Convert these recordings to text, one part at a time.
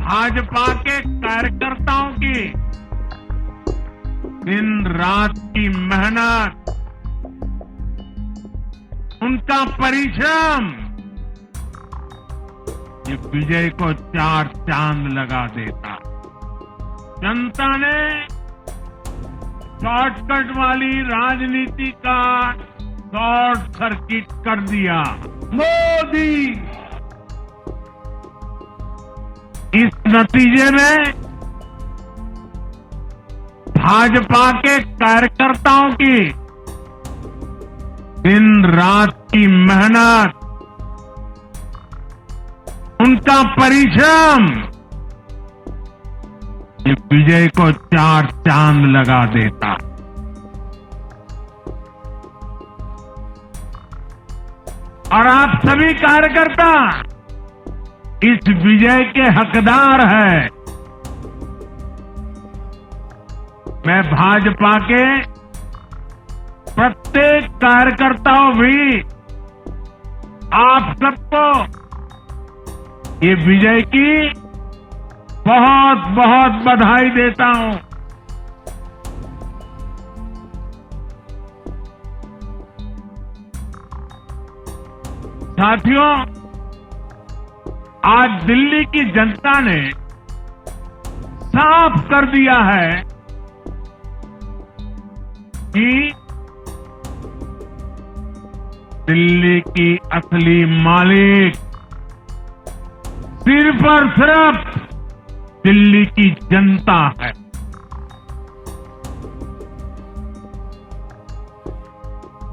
भाजपा के कार्यकर्ताओं की दिन रात की मेहनत, उनका परिश्रम ये विजय को चार चांद लगा देता। जनता ने शॉर्टकट वाली राजनीति का शॉर्ट सर्किट कर दिया। मोदी इस नतीजे में भाजपा के कार्यकर्ताओं की दिन रात की मेहनत, उनका परिश्रम ये विजय को चार चांद लगा देता। और आप सभी कार्यकर्ता इस विजय के हकदार हैं। मैं भाजपा के प्रत्येक कार्यकर्ताओं भी आप सबको ये विजय की बहुत बहुत बधाई देता हूं। साथियों, आज दिल्ली की जनता ने साफ कर दिया है कि दिल्ली की असली मालिक सिर्फ और सिर्फ दिल्ली की जनता है।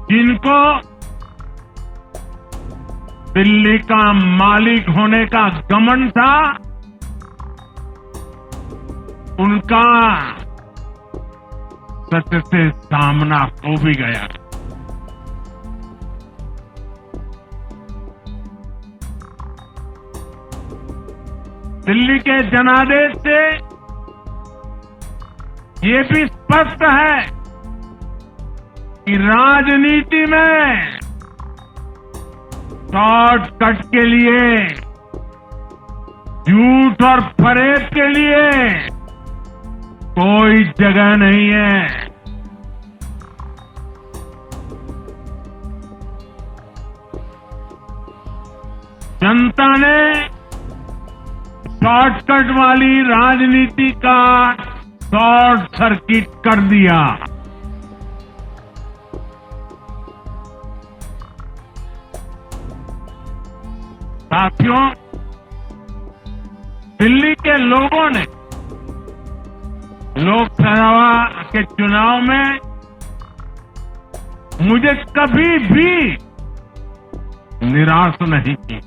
जिनको दिल्ली का मालिक होने का घमंड था, उनका सत्य से सामना हो भी गया। दिल्ली के जनादेश से ये भी स्पष्ट है कि राजनीति में शॉर्टकट के लिए, झूठ और फरेब के लिए कोई जगह नहीं है। जनता ने शॉर्टकट वाली राजनीति का शॉर्ट सर्किट कर दिया। साथियों, दिल्ली के लोगों ने लोकसभा के चुनाव में मुझे कभी भी निराश नहीं की।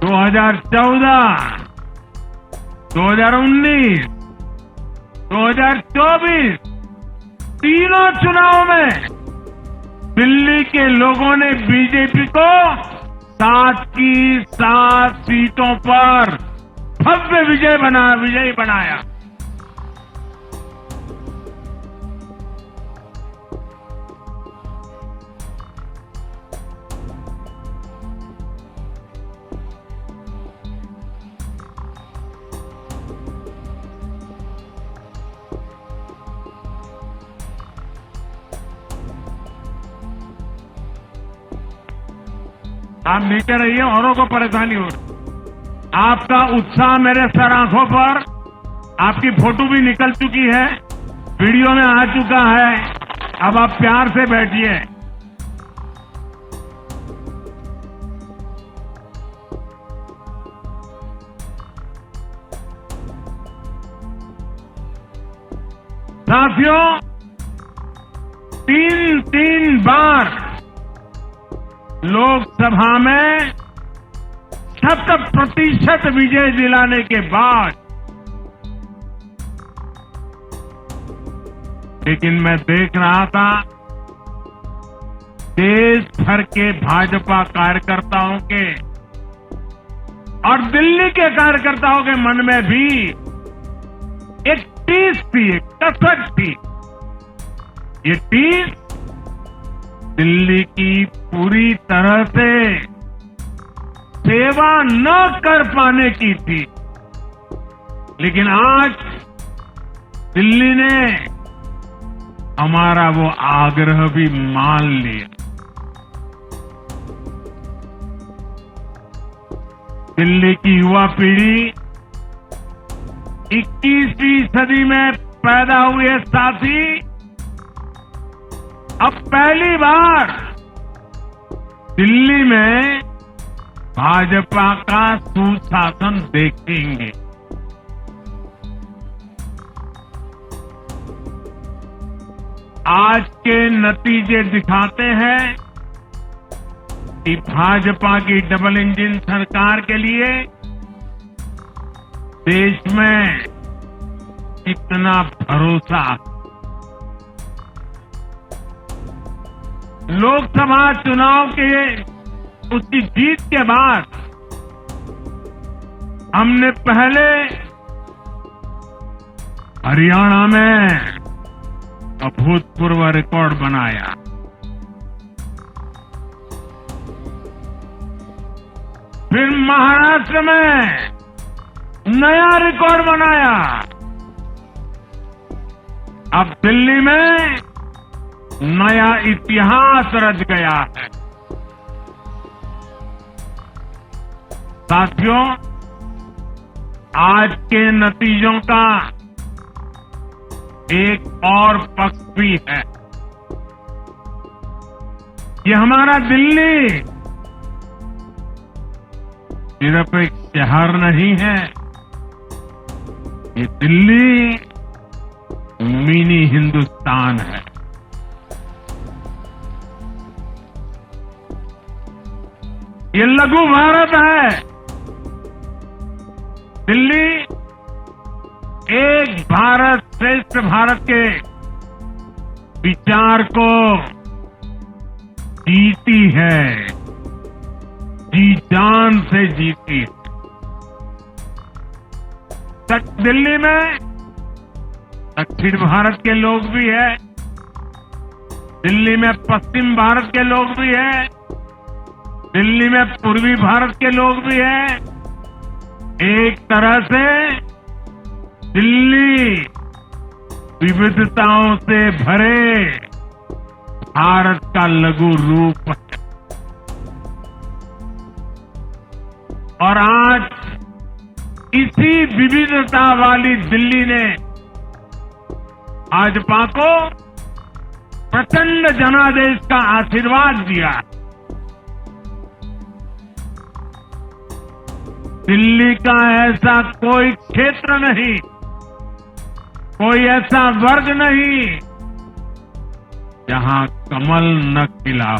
2014, 2019, 2024 तीनों चुनाव में दिल्ली के लोगों ने बीजेपी को 7 की 7 सीटों पर भव्य विजयी बनाया। आप नीचे रहिए, औरों को परेशानी हो रही। आपका उत्साह मेरे सर आंखों पर, आपकी फोटो भी निकल चुकी है, वीडियो में आ चुका है। अब आप प्यार से बैठिए। साथियों, 3 बार लोकसभा में 100% विजय दिलाने के बाद, लेकिन मैं देख रहा था देश भर के भाजपा कार्यकर्ताओं के और दिल्ली के कार्यकर्ताओं के मन में भी एक टीस थी, एक कसक थी। ये टीस दिल्ली की पूरी तरह से सेवा न कर पाने की थी, लेकिन आज दिल्ली ने हमारा वो आग्रह भी मान लिया। दिल्ली की युवा पीढ़ी 21वीं सदी में पैदा हुए साथी अब पहली बार दिल्ली में भाजपा का सुशासन देखेंगे। आज के नतीजे दिखाते हैं कि भाजपा की डबल इंजन सरकार के लिए देश में कितना भरोसा। लोकसभा चुनाव के उसकी जीत के बाद हमने पहले हरियाणा में अभूतपूर्व रिकॉर्ड बनाया, फिर महाराष्ट्र में नया रिकॉर्ड बनाया, अब दिल्ली में नया इतिहास रच गया है। साथियों, आज के नतीजों का एक और पक्ष भी है। ये हमारा दिल्ली सिर्फ एक शहर नहीं है, ये दिल्ली मिनी हिंदुस्तान है। ये लघु भारत है। दिल्ली एक भारत श्रेष्ठ भारत के विचार को जीती है, जी जान से जीती है। दिल्ली में दक्षिण भारत के लोग भी हैं, दिल्ली में पश्चिम भारत के लोग भी हैं, दिल्ली में पूर्वी भारत के लोग भी हैं। एक तरह से दिल्ली विविधताओं से भरे भारत का लघु रूप है। और आज इसी विविधता वाली दिल्ली ने भाजपा को प्रचंड जनादेश का आशीर्वाद दिया। दिल्ली का ऐसा कोई क्षेत्र नहीं, कोई ऐसा वर्ग नहीं जहां कमल न खिला।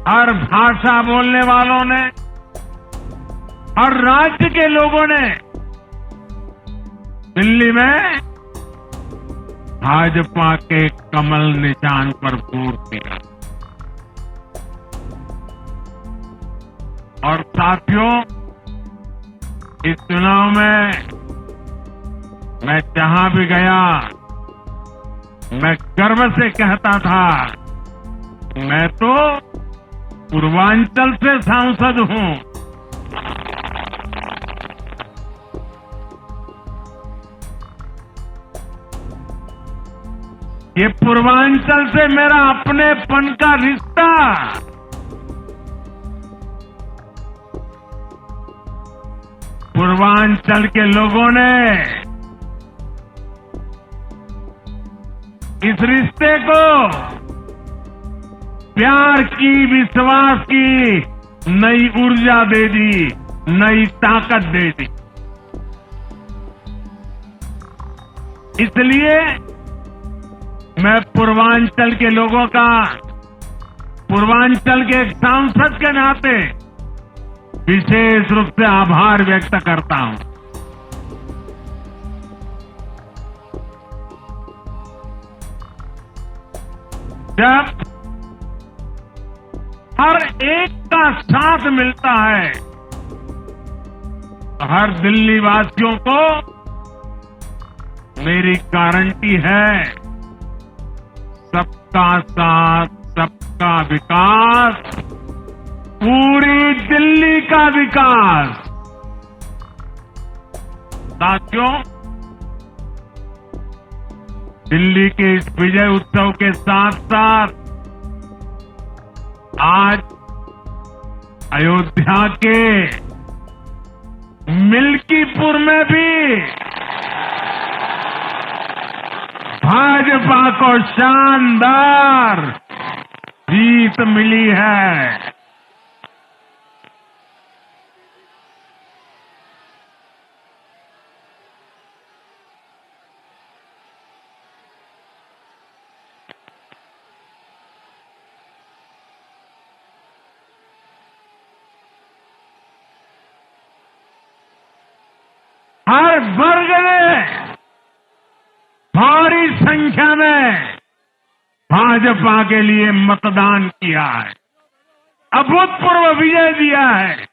हर भाषा बोलने वालों ने, हर राज्य के लोगों ने दिल्ली में भाजपा के कमल निशान पर वोट दिया। और साथियों, इस चुनाव में मैं जहां भी गया, मैं गर्व से कहता था, मैं तो पूर्वांचल से सांसद हूं। ये पूर्वांचल से मेरा अपनेपन का रिश्ता, पूर्वांचल के लोगों ने इस रिश्ते को प्यार की, विश्वास की नई ऊर्जा दे दी, नई ताकत दे दी। इसलिए मैं पूर्वांचल के लोगों का, पूर्वांचल के एक सांसद के नाते विशेष रूप से आभार व्यक्त करता हूं। जब हर एक का साथ मिलता है तो हर दिल्ली वासियों को मेरी गारंटी है, सबका साथ सबका विकास, पूरी दिल्ली का विकास। साथियों, दिल्ली के इस विजय उत्सव के साथ साथ आज अयोध्या के मिल्कीपुर में भी भाजपा को शानदार जीत मिली है। हर वर्ग ने भारी संख्या में भाजपा के लिए मतदान किया है, अभूतपूर्व विजय दिया है।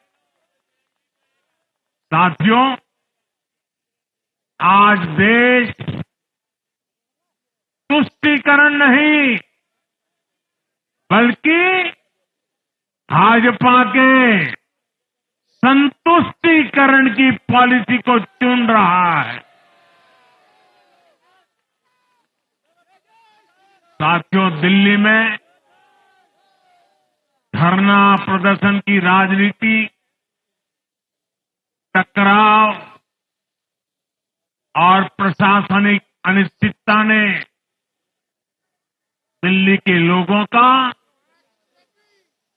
साथियों, आज देश तुष्टीकरण नहीं बल्कि भाजपा के संतुष्टीकरण की पॉलिसी को चुन रहा है। साथियों, दिल्ली में धरना प्रदर्शन की राजनीति, टकराव और प्रशासनिक अनिश्चितता ने दिल्ली के लोगों का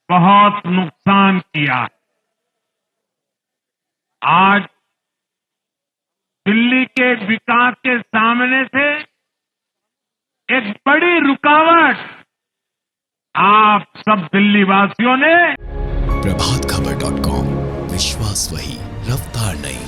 बहुत नुकसान किया। आज दिल्ली के विकास के सामने से एक बड़ी रुकावट आप सब दिल्ली वासियों ने प्रभातखबर.com, विश्वास वही, रफ्तार नहीं।